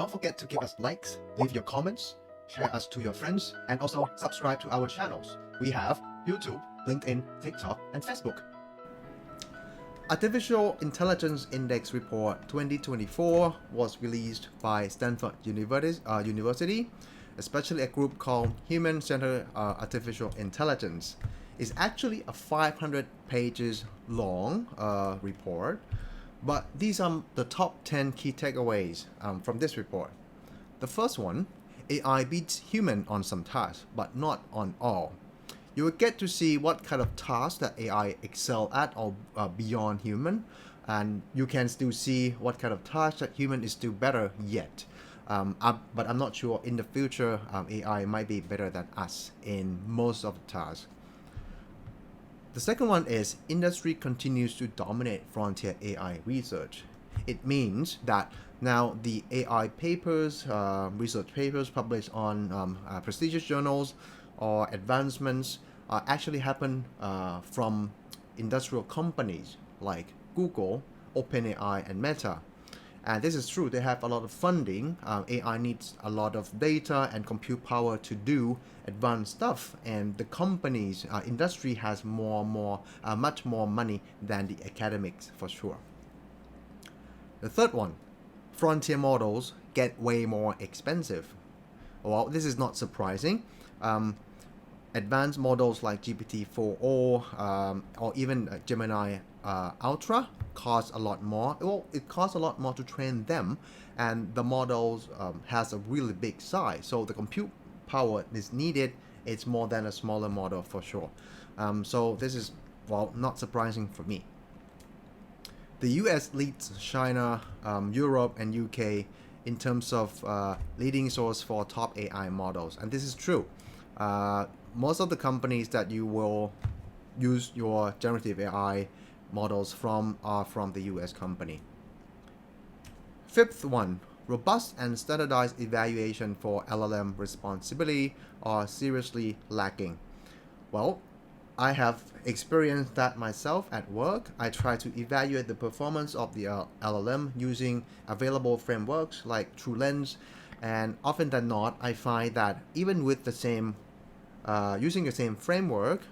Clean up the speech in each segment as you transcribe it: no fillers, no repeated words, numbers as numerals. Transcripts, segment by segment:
Don't forget to give us likes, leave your comments, share us to your friends, and also subscribe to our channels. We have YouTube, LinkedIn, TikTok, and Facebook. Artificial Intelligence Index Report 2024 was released by Stanford University, especially a group called Human-Centered Artificial Intelligence. It's actually a 500 pages long report, but these are the top 10 key takeaways from this report. The first one, AI beats human on some tasks, but not on all. You will get to see what kind of tasks that AI excel at or beyond human, and you can still see what kind of tasks that human is still better yet. But I'm not sure in the future AI might be better than us in most of the tasks. The second one is industry continues to dominate frontier AI research. It means that now the AI papers, research papers published on prestigious journals or advancements actually happen from industrial companies like Google, OpenAI, and Meta. And this is true, they have a lot of funding. AI needs a lot of data and compute power to do advanced stuff, and the companies, industry has much more money than the academics for sure. The third one, frontier models get way more expensive. Well, this is not surprising. Advanced models like GPT-4 or even Gemini Ultra cost a lot more. Well, it costs a lot more to train them, and the models has a really big size, so the compute power is needed. It's more than a smaller model for sure. So this is, well, not surprising for me. The US leads China, Europe, and UK in terms of leading source for top AI models, and this is true. Most of the companies that you will use your generative AI models from are from the US company. Fifth one, robust and standardized evaluation for LLM responsibility are seriously lacking. Well, I have experienced that myself at work. I try to evaluate the performance of the LLM using available frameworks like TrueLens, and often than not, I find that even with the same using the same framework,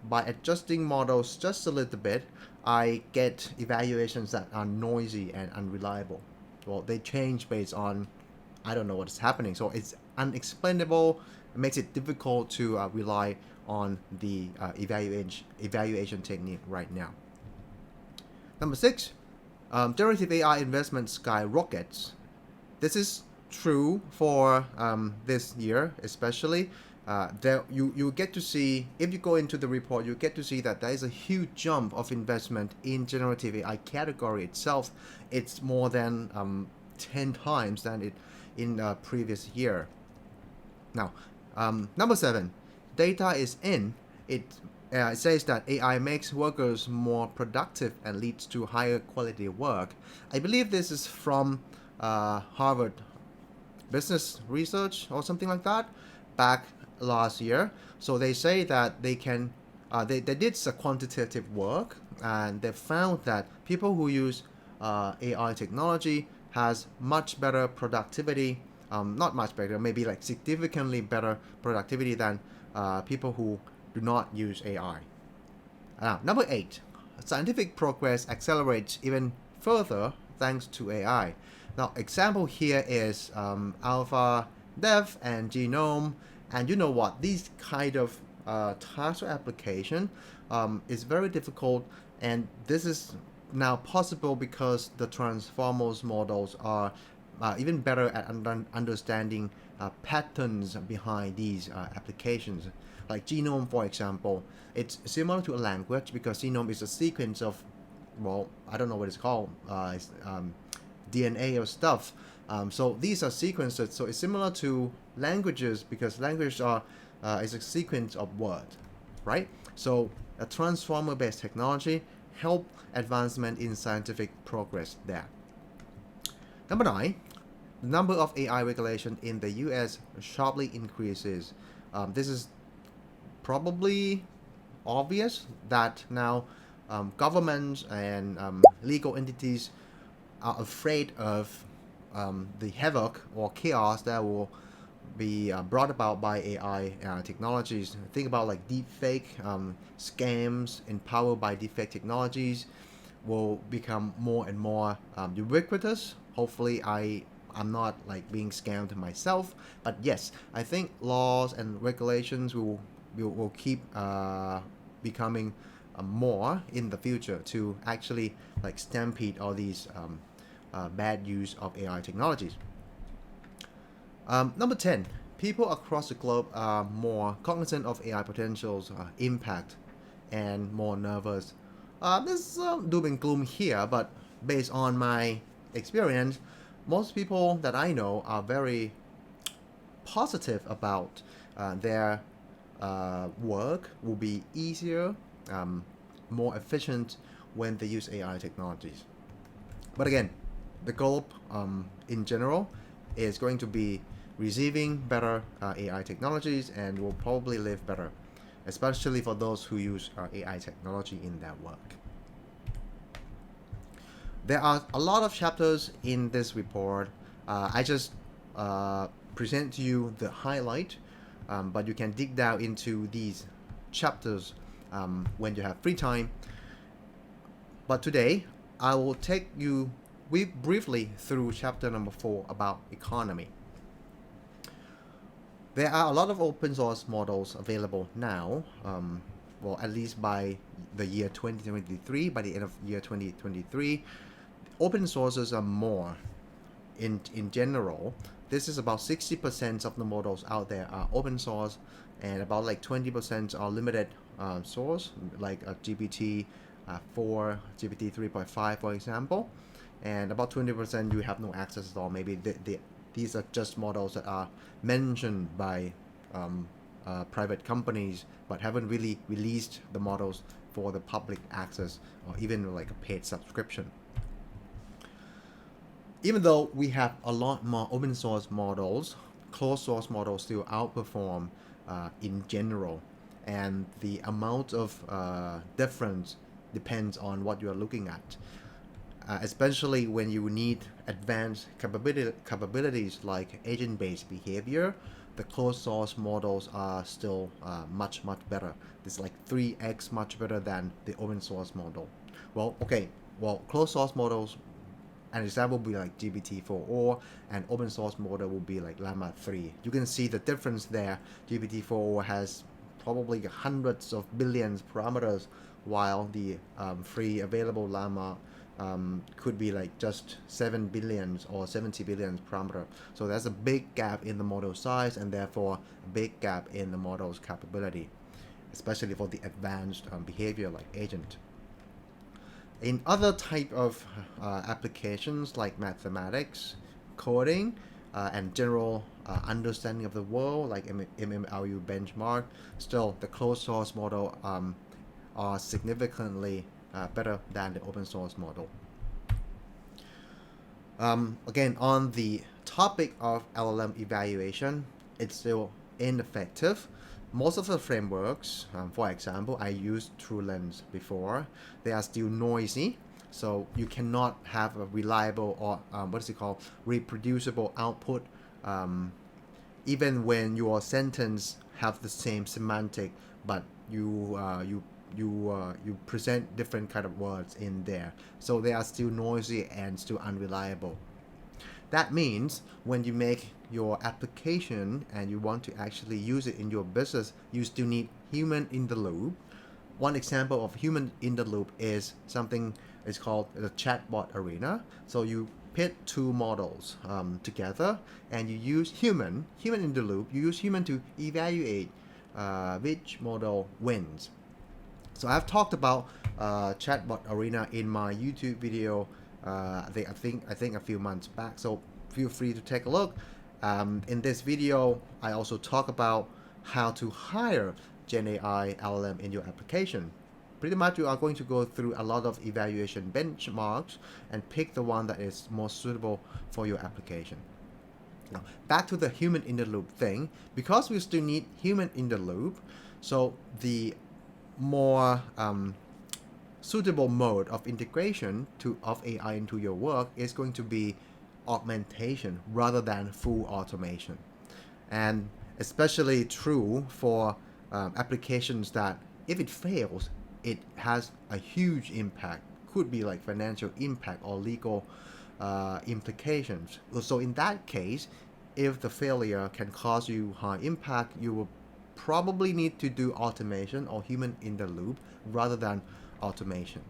by adjusting models just a little bit, I get evaluations that are noisy and unreliable. Well, they change based on, I don't know what is happening. So it's unexplainable. It makes it difficult to rely on the evaluation technique right now. Number 6, generative AI investment skyrockets. This is true for this year especially. There you get to see, if you go into the report, you get to see that there is a huge jump of investment in generative AI category itself. It's more than 10 times than it in the previous year. Now, number 7, data is in. It says that AI makes workers more productive and leads to higher quality work. I believe this is from Harvard Business Research or something like that back last year. So they say that they can they did some quantitative work, and they found that people who use AI technology has much better productivity, not much better, maybe like significantly better productivity than people who do not use AI. Number 8, scientific progress accelerates even further thanks to AI. Now, example here is AlphaDev and Genome. And you know what? These kind of task or application is very difficult, and this is now possible because the transformers models are even better at understanding patterns behind these applications. Like Genome, for example, it's similar to a language because Genome is a sequence of, well, I don't know what it's called, DNA or stuff. So these are sequences, so it's similar to languages because languages is a sequence of words, right? So a transformer-based technology help advancement in scientific progress there. Number 9, the number of AI regulation in the US sharply increases. This is probably obvious that now governments and legal entities are afraid of the havoc or chaos that will be brought about by AI technologies. Think about like deepfake scams empowered by deepfake technologies will become more and more ubiquitous. Hopefully, I'm not like being scammed myself, but yes, I think laws and regulations will keep becoming more in the future to actually like stampede all these bad use of AI technologies. Number 10, people across the globe are more cognizant of AI potentials, impact, and more nervous. There's doom and gloom here, but based on my experience, most people that I know are very positive about their work will be easier, more efficient when they use AI technologies. But again, the globe in general is going to be receiving better AI technologies and will probably live better, especially for those who use AI technology in their work. There are a lot of chapters in this report. I just present to you the highlight, but you can dig down into these chapters when you have free time. But today, I will take you briefly through chapter number 4 about economy. There are a lot of open source models available now, well, at least by the year 2023, by the end of year 2023. Open sources are more in general. This is about 60% of the models out there are open source, and about like 20% are limited source, like a GPT 4, GPT 3.5, for example, and about 20% you have no access at all. Maybe these are just models that are mentioned by private companies, but haven't really released the models for the public access or even like a paid subscription. Even though we have a lot more open source models, closed source models still outperform in general, and the amount of difference depends on what you are looking at. Especially when you need advanced capabilities like agent-based behavior, the closed source models are still much better. It's like 3x much better than the open source model. Well, okay, closed source models, an example would be like GPT-4, or an open source model would be like Llama 3. You can see the difference there. GPT-4 has probably hundreds of billions parameters, while the free available Llama could be like just 7 billions or 70 billions parameter. So there's a big gap in the model size, and therefore a big gap in the model's capability, especially for the advanced behavior like agent. In other type of applications like mathematics, coding, and general understanding of the world like MMRU benchmark, still the closed source model are significantly better than the open source model. Again, on the topic of LLM evaluation, it's still ineffective. Most of the frameworks, for example, I used TrueLens before, they are still noisy, so you cannot have a reliable or reproducible output, even when your sentence have the same semantic, but you present different kind of words in there, so they are still noisy and still unreliable. That means when you make your application and you want to actually use it in your business, you still need human in the loop. One example of human in the loop is something is called the chatbot arena. So you pit two models together, and you use human in the loop. You use human to evaluate which model wins. So I've talked about chatbot arena in my YouTube video. I think a few months back. So feel free to take a look. In this video, I also talk about how to hire Gen AI LLM in your application. Pretty much you are going to go through a lot of evaluation benchmarks and pick the one that is most suitable for your application. Now, back to the human in the loop thing. Because we still need human in the loop, so the more suitable mode of integration of AI into your work is going to be augmentation rather than full automation. And especially true for applications that if it fails, it has a huge impact. Could be like financial impact or legal implications. So in that case, if the failure can cause you high impact, you will probably need to do automation or human in the loop rather than automation.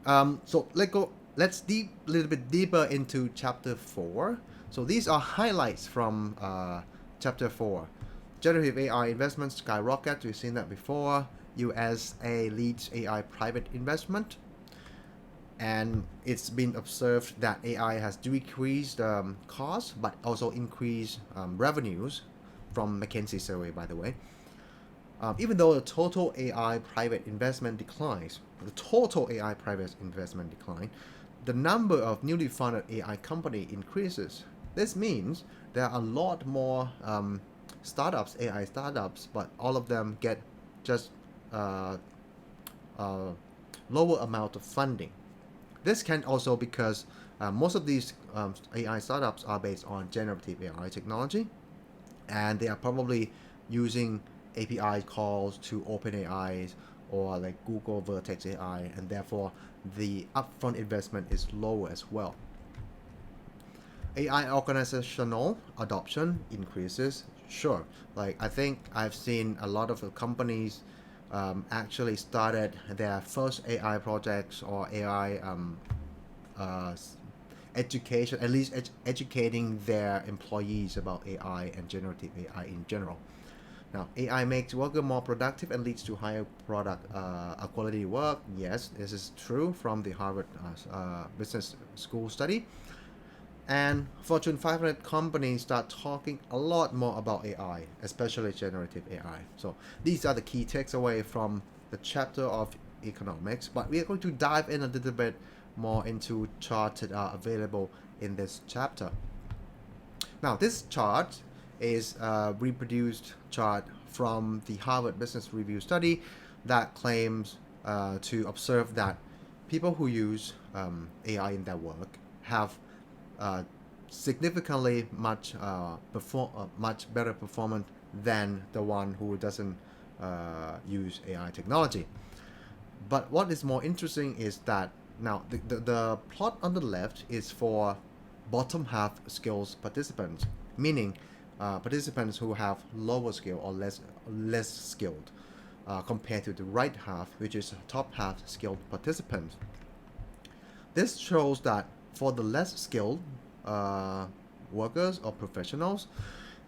So let's deep a little bit deeper into chapter 4. So these are highlights from chapter 4. Generative AI investments skyrocket. We've seen that before. USA leads AI private investment. And it's been observed that AI has decreased costs but also increased revenues from McKinsey survey, by the way. Even though the total AI private investment declines, the number of newly funded AI company increases. This means there are a lot more startups, AI startups, but all of them get just lower amount of funding. This can also because most of these AI startups are based on generative AI technology, and they are probably using API calls to OpenAI or like Google Vertex AI, and therefore the upfront investment is lower as well. AI organizational adoption increases. Sure, like I think I've seen a lot of the companies actually started their first AI projects or AI education, at least educating their employees about AI and generative AI in general. Now, AI makes worker more productive and leads to higher product quality work. Yes, this is true from the Harvard Business School study. And Fortune 500 companies start talking a lot more about AI, especially generative AI. So these are the key takeaways from the chapter of economics. But we are going to dive in a little bit more into charts that are available in this chapter. Now, this chart is a reproduced chart from the Harvard Business Review study that claims to observe that people who use AI in their work have significantly much better performance than the one who doesn't use AI technology. But what is more interesting is that now the plot on the left is for bottom half skills participants, meaning participants who have lower skill or less skilled compared to the right half, which is top half skilled participants. This shows that for the less skilled workers or professionals,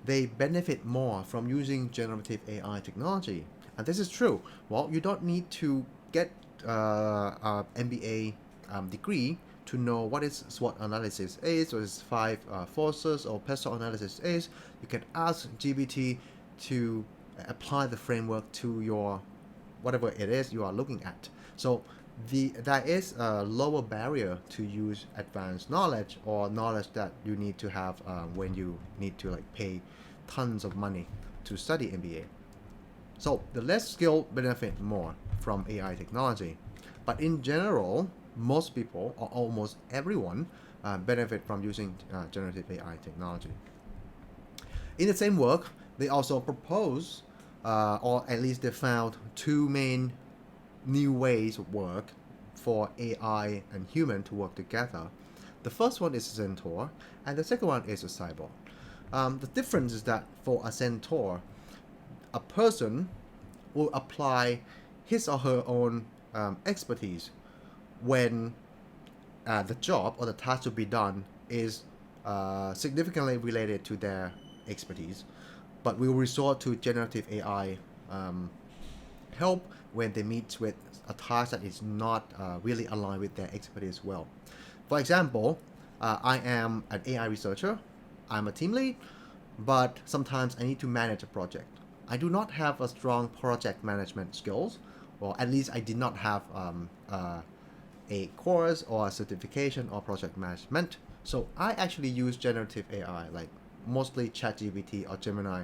they benefit more from using generative AI technology. And this is true. Well, you don't need to get an MBA degree to know what is SWOT analysis is, or is 5 forces or PESTEL analysis is. You can ask GPT to apply the framework to your whatever it is you are looking at. So there is a lower barrier to use advanced knowledge or knowledge that you need to have when you need to like pay tons of money to study MBA. So the less skilled benefit more from AI technology, but in general, most people or almost everyone benefit from using generative AI technology. In the same work, they also propose, or at least they found, two main new ways of work for AI and human to work together. The first one is Centaur, and the second one is a cyborg. The difference is that for a Centaur, a person will apply his or her own expertise when the job or the task to be done is significantly related to their expertise, but will resort to generative AI help when they meet with a task that is not really aligned with their expertise well. For example, I am an AI researcher, I'm a team lead, but sometimes I need to manage a project. I do not have a strong project management skills, or at least I did not have a course or a certification or project management. So I actually use generative AI, like mostly ChatGPT or Gemini,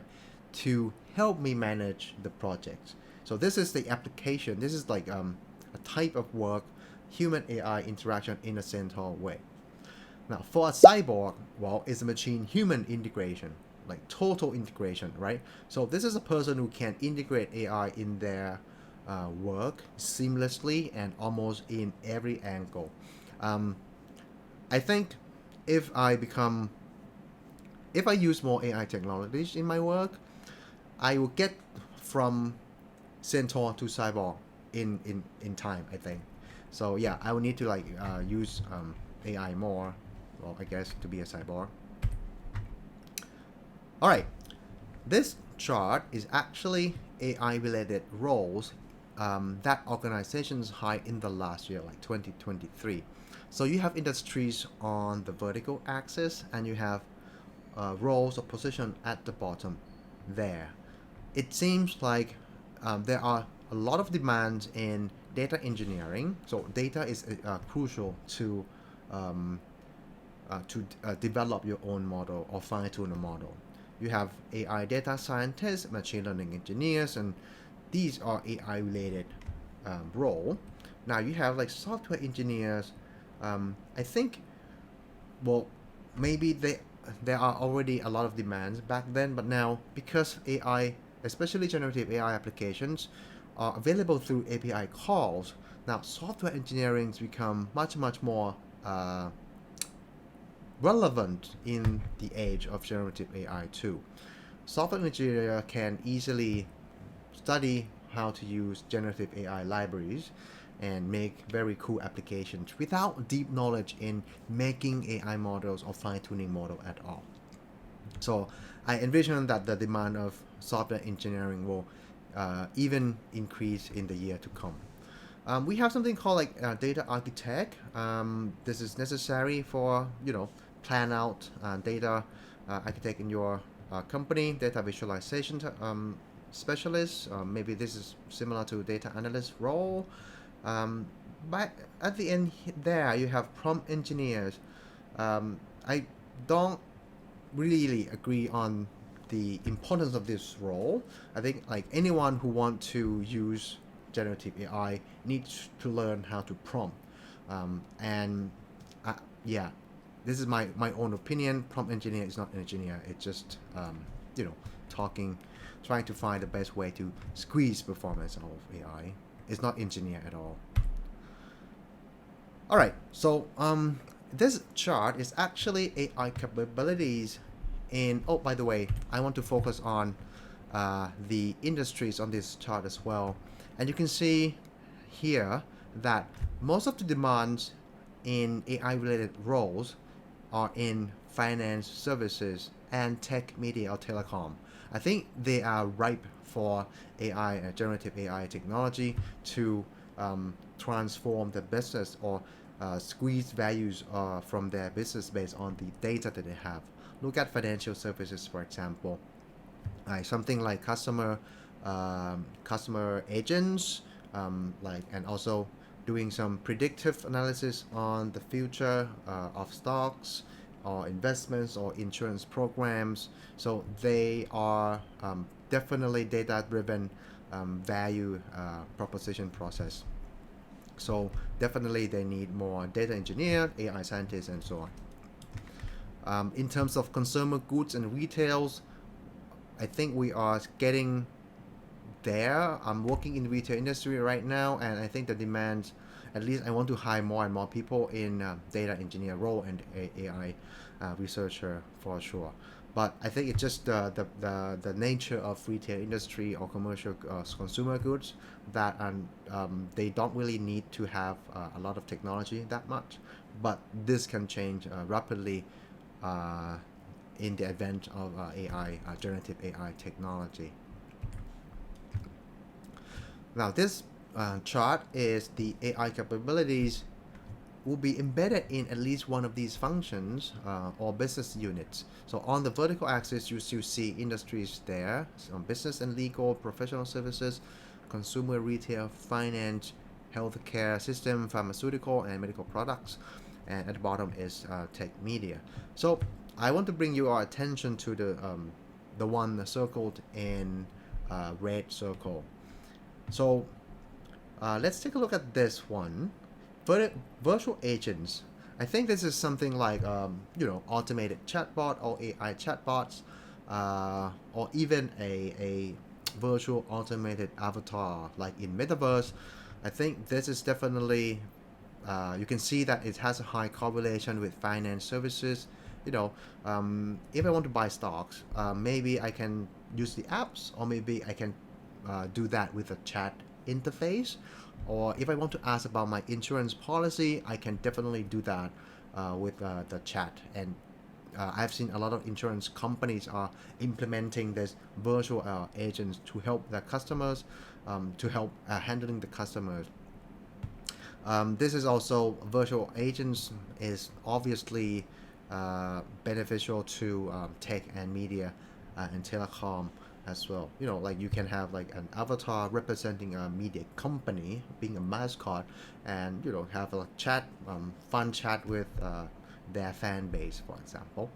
to help me manage the project. So this is the application. This is like a type of work, human AI interaction in a Centaur way. Now, for a cyborg, well, it's a machine-human integration, like total integration, right? So this is a person who can integrate AI in their work seamlessly and almost in every angle. Um, I think if I become, if I use more AI technologies in my work, I will get from Centaur to Cyborg in time, I think. So yeah, I will need to like use AI more, well, I guess, to be a cyborg. All right, this chart is actually AI related roles that organizations hired in the last year, like 2023. So you have industries on the vertical axis, and you have roles or position at the bottom there. It seems like there are a lot of demands in data engineering. So data is crucial um, to develop your own model or fine-tune a model. You have AI data scientists, machine learning engineers, and these are AI-related role. Now you have like software engineers. I think, well, maybe there are already a lot of demands back then, but now because AI, especially generative AI applications, are available through API calls, now software engineering become much more relevant in the age of generative AI too. Software engineer can easily study how to use generative AI libraries and make very cool applications without deep knowledge in making AI models or fine-tuning model at all. So I envision that the demand of software engineering will even increase in the year to come. We have something called like data architect. This is necessary for plan out data architect in your company, data visualization specialist. Maybe this is similar to data analyst role. But at the end there, you have prompt engineers. I don't really agree on the importance of this role. I think like anyone who wants to use generative AI needs to learn how to prompt. And yeah, this is my own opinion. Prompt engineer is not an engineer. It's just talking, trying to find the best way to squeeze performance of AI. It's not engineer at all. All right, so this chart is actually AI capabilities in. Oh, by the way, I want to focus on the industries on this chart as well, and you can see here that most of the demands in AI-related roles are in finance services and tech, media, or telecom. I think they are ripe for AI, generative AI technology to transform the business or squeeze values from their business based on the data that they have. Look at financial services, for example. Something like customer agents, and also doing some predictive analysis on the future of stocks or investments or insurance programs. So they are definitely data-driven value proposition process. So definitely they need more data engineer, AI scientists, and so on. In terms of consumer goods and retails, I think we are getting there. I'm working in the retail industry right now, and I think the demand, at least I want to hire more and more people in data engineer role and AI researcher for sure. But I think it's just the nature of retail industry or commercial consumer goods that they don't really need to have a lot of technology that much. But this can change rapidly in the advent of AI, generative AI technology. Now this chart is the AI capabilities will be embedded in at least one of these functions or business units. So on the vertical axis, you still see industries there, so business and legal, professional services, consumer retail, finance, healthcare system, pharmaceutical, and medical products. And at the bottom is tech media. So I want to bring your attention to the one circled in red circle. So let's take a look at this one. Virtual agents. I think this is something like automated chatbot or AI chatbots, or even a virtual automated avatar like in metaverse. I think this is definitely you can see that it has a high correlation with finance services. If I want to buy stocks, maybe I can use the apps, or maybe I can do that with a chat interface. Or if I want to ask about my insurance policy, I can definitely do that with the chat. And I've seen a lot of insurance companies are implementing this virtual agents to help their customers, to help handling the customers. This is also virtual agents is obviously beneficial to tech and media and telecom as well. Like you can have like an avatar representing a media company, being a mascot, and have a chat, fun chat with their fan base, for example.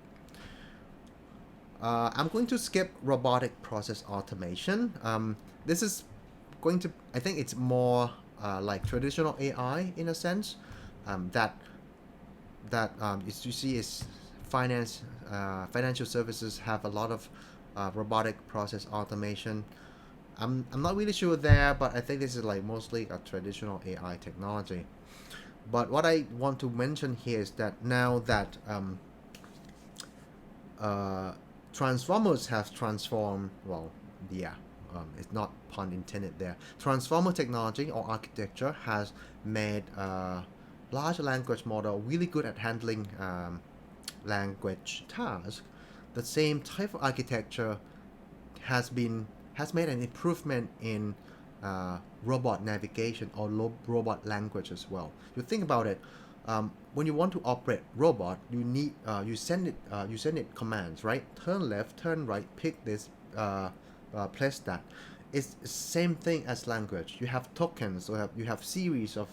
I'm going to skip robotic process automation. This is going to, I think it's more like traditional AI in a sense, that is, you see is financial services have a lot of robotic process automation. I'm not really sure there, but I think this is like mostly a traditional AI technology. But what I want to mention here is that now that transformers have transformed, well, yeah, it's not pun intended there. Transformer technology or architecture has made large language model really good at handling language tasks. The same type of architecture has made an improvement in robot navigation or robot language as well. You think about it. When you want to operate robot, you need you send it commands, right? Turn left, turn right, pick this, place that. It's the same thing as language. You have tokens, or you have series of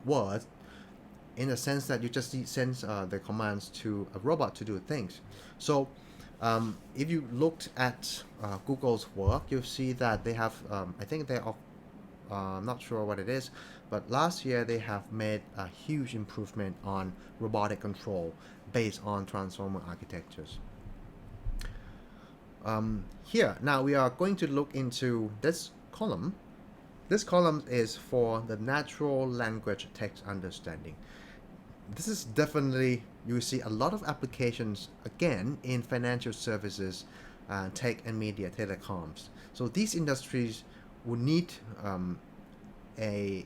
words, in the sense that you just send the commands to a robot to do things. So if you looked at Google's work, you'll see that they have, I think they are, I'm not sure what it is, but last year they have made a huge improvement on robotic control based on transformer architectures. Here, now we are going to look into this column. This column is for the natural language text understanding. This is definitely, you see a lot of applications again in financial services, tech and media, telecoms. So these industries would need a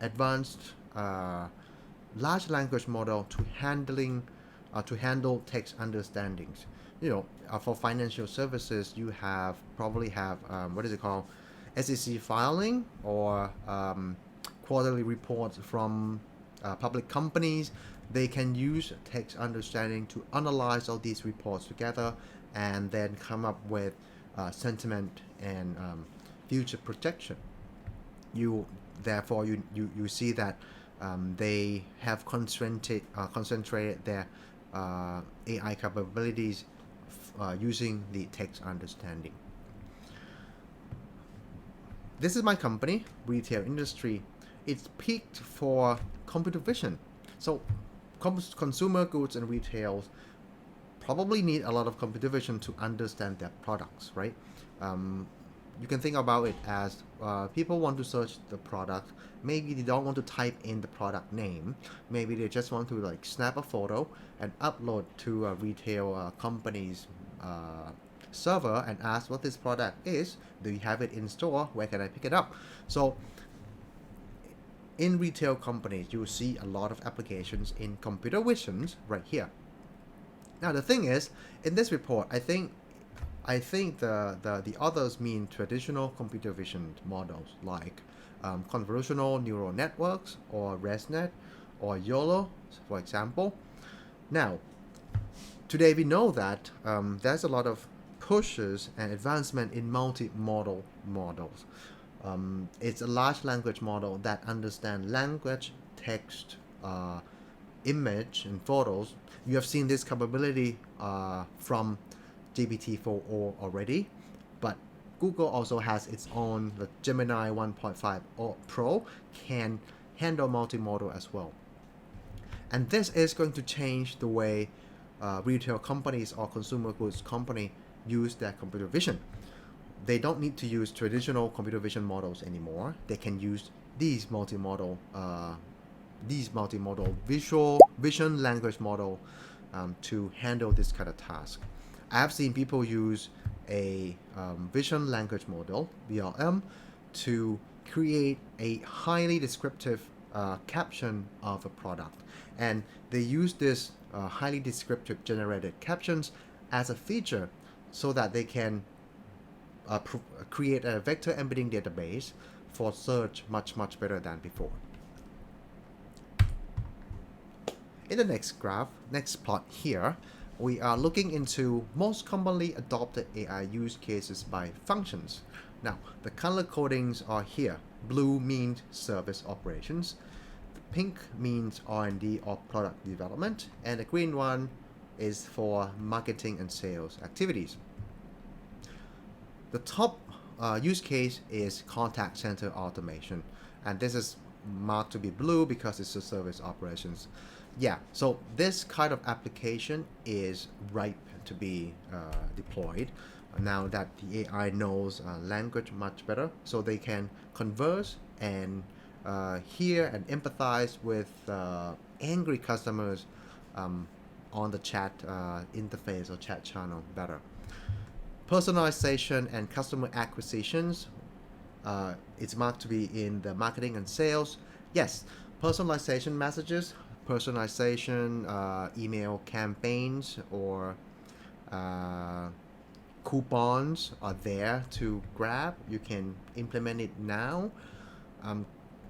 advanced large language model to handle text understandings. For financial services, you probably have what is it called, SEC filing, or quarterly reports from public companies. They can use text understanding to analyze all these reports together and then come up with sentiment and future projection. Therefore you see that they have concentrated their AI capabilities using the text understanding. This is my company, retail industry. It's peaked for computer vision. So consumer goods and retails probably need a lot of computer vision to understand their products, right? You can think about it as people want to search the product. Maybe they don't want to type in the product name. Maybe they just want to like snap a photo and upload to a retail company's server and ask what this product is. Do you have it in store? Where can I pick it up? So in retail companies, you will see a lot of applications in computer visions right here. Now the thing is, in this report, I think the others mean traditional computer vision models like convolutional neural networks or ResNet or YOLO, for example. Now, today we know that there's a lot of pushes and advancement in multimodal models. It's a large language model that understands language, text, image, and photos. You have seen this capability from GPT-4o already, but Google also has its own, the Gemini 1.5 Pro can handle multimodal as well. And this is going to change the way retail companies or consumer goods company use their computer vision. They don't need to use traditional computer vision models anymore. They can use these multimodal vision language model to handle this kind of task. I have seen people use a vision language model, VLM, to create a highly descriptive caption of a product. And they use this highly descriptive generated captions as a feature so that they can create a vector embedding database for search much better than before. In the next graph, next plot here, we are looking into most commonly adopted AI use cases by functions. Now, the color codings are here. Blue means service operations, the pink means R&D or product development, and the green one is for marketing and sales activities. The top use case is contact center automation, and this is marked to be blue because it's a service operations. Yeah, so this kind of application is ripe to be deployed now that the AI knows language much better, so they can converse and hear and empathize with angry customers on the chat interface or chat channel better. Personalization and customer acquisitions, it's marked to be in the marketing and sales. Yes, personalization messages, personalization email campaigns or coupons are there to grab. You can implement it now.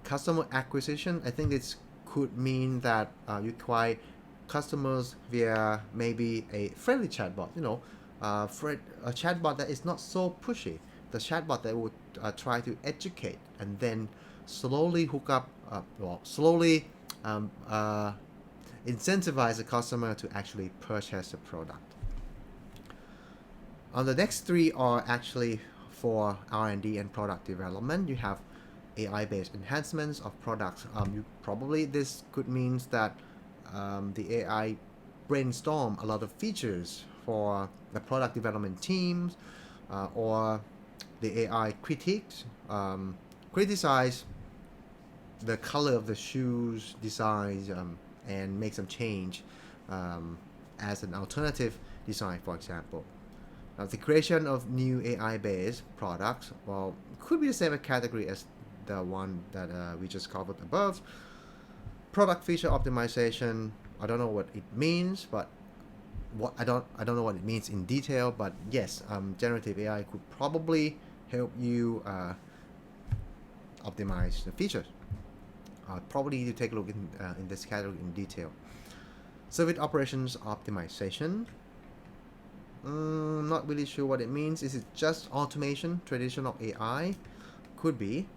Customer acquisition, I think it could mean that you acquire customers via maybe a friendly chatbot, a chatbot that is not so pushy. The chatbot that would try to educate and then slowly hook up, slowly incentivize the customer to actually purchase the product. The next three are actually for R&D and product development. You have AI-based enhancements of products. This could mean that the AI brainstorm a lot of features for the product development teams, or the AI criticize the color of the shoes designs and make some change as an alternative design, for example. The creation of new AI-based products, could be the same category as the one that we just covered above. Product feature optimization, I don't know what it means, but I don't know what it means in detail, but yes, generative AI could probably help you optimize the features. Probably need to take a look in this category in detail. Service operations optimization. Not really sure what it means. Is it just automation, traditional AI? Could be.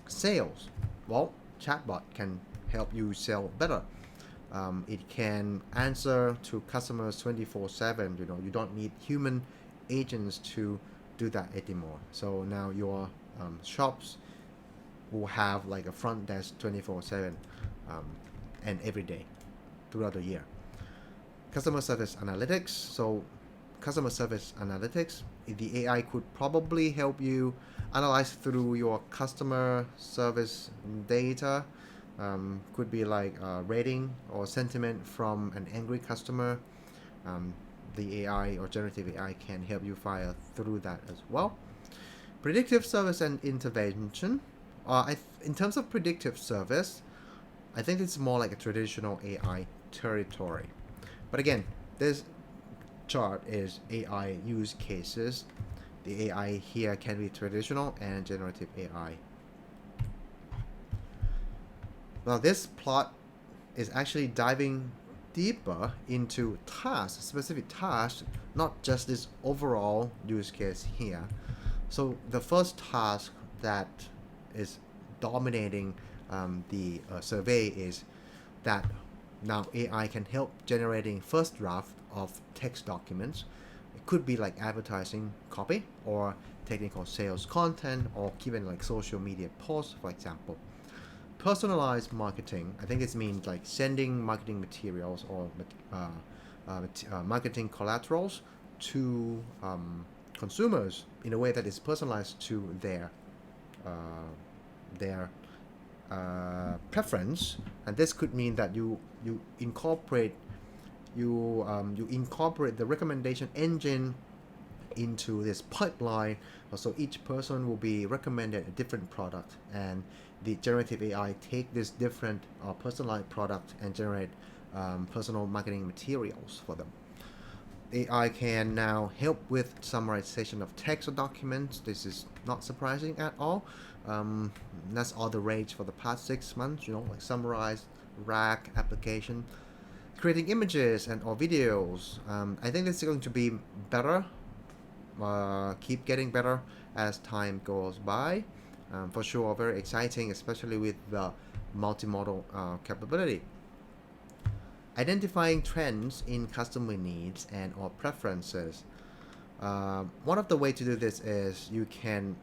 Sales. Chatbot can help you sell better. It can answer to customers 24/7. You don't need human agents to do that anymore. So now your shops will have like a front desk 24/7 and every day throughout the year. Customer service analytics. So customer service analytics, the AI could probably help you analyze through your customer service data. Could be like rating or sentiment from an angry customer. The AI or generative AI can help you fire through that as well. Predictive service and intervention. In terms of predictive service, I think it's more like a traditional AI territory. But again, this chart is AI use cases. The AI here can be traditional and generative AI. Now this plot is actually diving deeper into tasks, specific tasks, not just this overall use case here. So the first task that is dominating the survey is that now AI can help generating first draft of text documents. It could be like advertising copy or technical sales content or even like social media posts, for example. personalized marketing, I think it means like sending marketing materials or marketing collaterals to consumers in a way that is personalized to their preference. And this could mean that you incorporate the recommendation engine into this pipeline. So each person will be recommended a different product, and the generative AI take this different personalized product and generate personal marketing materials for them. AI can now help with summarization of text or documents. This is not surprising at all. That's all the rage for the past 6 months, like summarize, RAG application. Creating images and or videos. I think this is going to be better, keep getting better as time goes by. For sure, very exciting, especially with the multimodal capability. Identifying trends in customer needs and or preferences. One of the way to do this is you can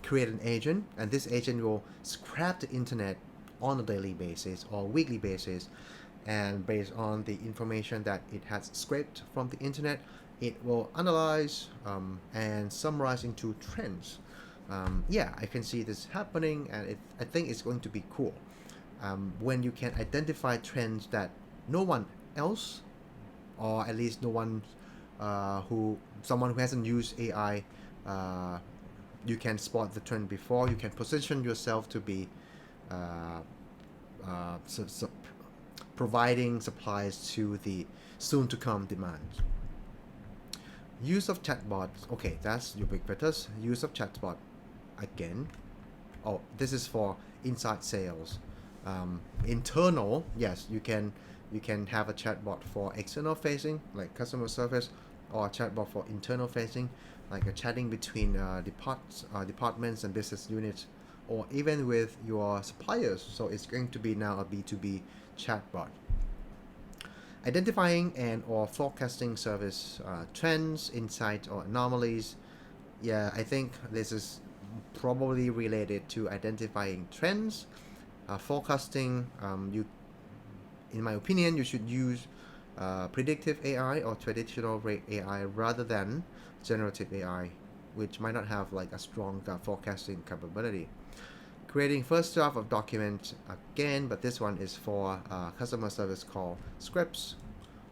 create an agent, and this agent will scrap the internet on a daily basis or weekly basis, and based on the information that it has scraped from the internet, it will analyze and summarize into trends. Yeah, I can see this happening, and I think it's going to be cool when you can identify trends that no one else, or at least no one someone who hasn't used AI, you can spot the trend before. You can position yourself to be providing supplies to the soon to come demands. Use of chatbots. Okay, that's ubiquitous. Use of chatbot again. Oh, this is for inside sales. Internal, yes, you can have a chatbot for external facing, like customer service, or a chatbot for internal facing, like a chatting between departments and business units, or even with your suppliers. So it's going to be now a B2B chatbot. Identifying and or forecasting service trends, insights, or anomalies. Yeah, I think this is probably related to identifying trends. Forecasting, in my opinion, you should use predictive AI or traditional AI rather than generative AI, which might not have like a strong forecasting capability. Creating first draft of documents again, but this one is for customer service call scripts.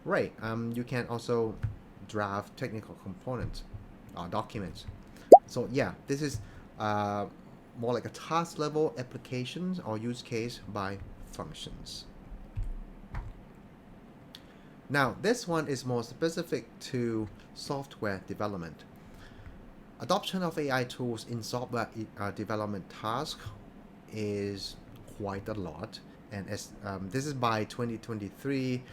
Right. You can also draft technical components, documents. So yeah, this is more like a task level applications or use case by functions. Now, this one is more specific to software development. Adoption of AI tools in software development tasks is quite a lot, and as this is by 2023,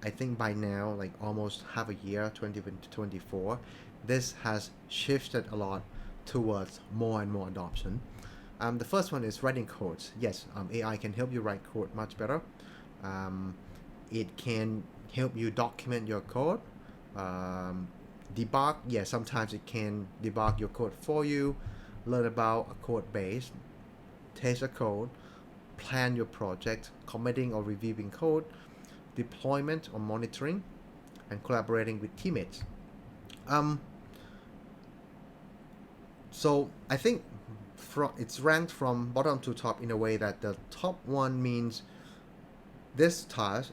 I think by now, like almost half a year, 2024, this has shifted a lot towards more and more adoption. The first one is writing codes. Yes, AI can help you write code much better. It can help you document your code. Debug, yeah, sometimes it can debug your code for you, learn about a code base, test a code, plan your project, committing or reviewing code, deployment or monitoring, and collaborating with teammates. So I think it's ranked from bottom to top in a way that the top one means this task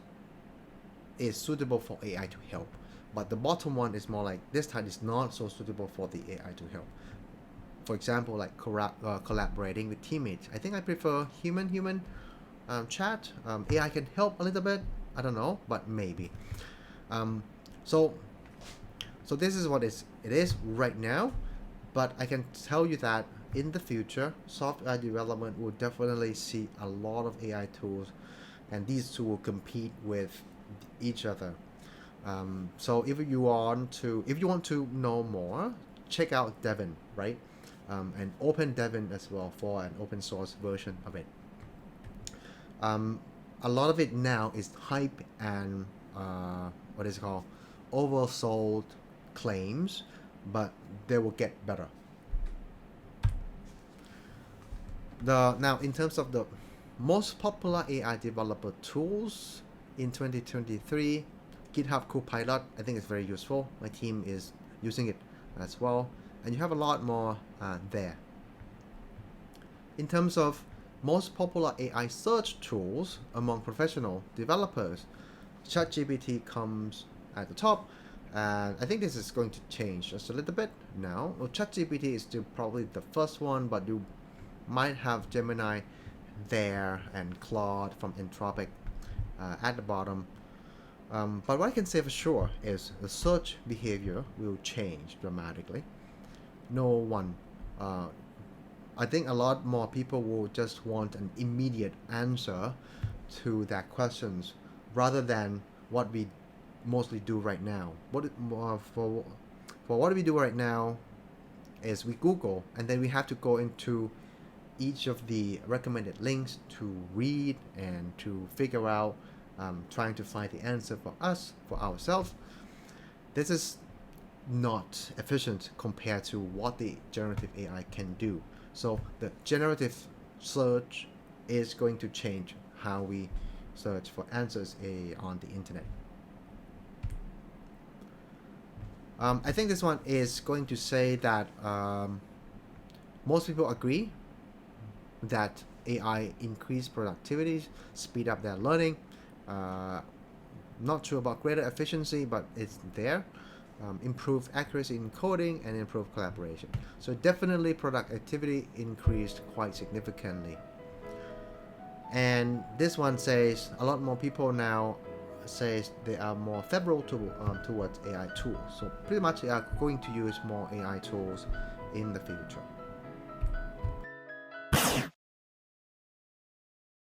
is suitable for AI to help, but the bottom one is more like this task is not so suitable for the AI to help. For example, like collaborating with teammates. I think I prefer human chat. AI can help a little bit. I don't know, but maybe. So this is what it is right now, but I can tell you that in the future, software development will definitely see a lot of AI tools, and these two will compete with each other. So if you want to know more, check out Devin, right? And open Devin as well for an open source version of it. A lot of it now is hype and what is it called, oversold claims, but they will get better. Now in terms of the most popular AI developer tools in 2023, GitHub Copilot, I think it's very useful. My team is using it as well. And you have a lot more there. In terms of most popular AI search tools among professional developers, ChatGPT comes at the top, and I think this is going to change just a little bit now. Well, ChatGPT is still probably the first one, but you might have Gemini there and Claude from Anthropic at the bottom. But what I can say for sure is the search behavior will change dramatically. No one I think a lot more people will just want an immediate answer to their questions rather than what we mostly do right now. For what we do right now is we Google, and then we have to go into each of the recommended links to read and to figure out, trying to find the answer for ourselves. This is not efficient compared to what the generative AI can do. So the generative search is going to change how we search for answers on the internet. I think this one is going to say that most people agree that AI increase productivity, speed up their learning. Not sure about greater efficiency, but it's there. Improve accuracy in coding and improve collaboration. So definitely productivity increased quite significantly. And this one says a lot more people now says they are more favorable towards AI tools. So pretty much they are going to use more AI tools in the future.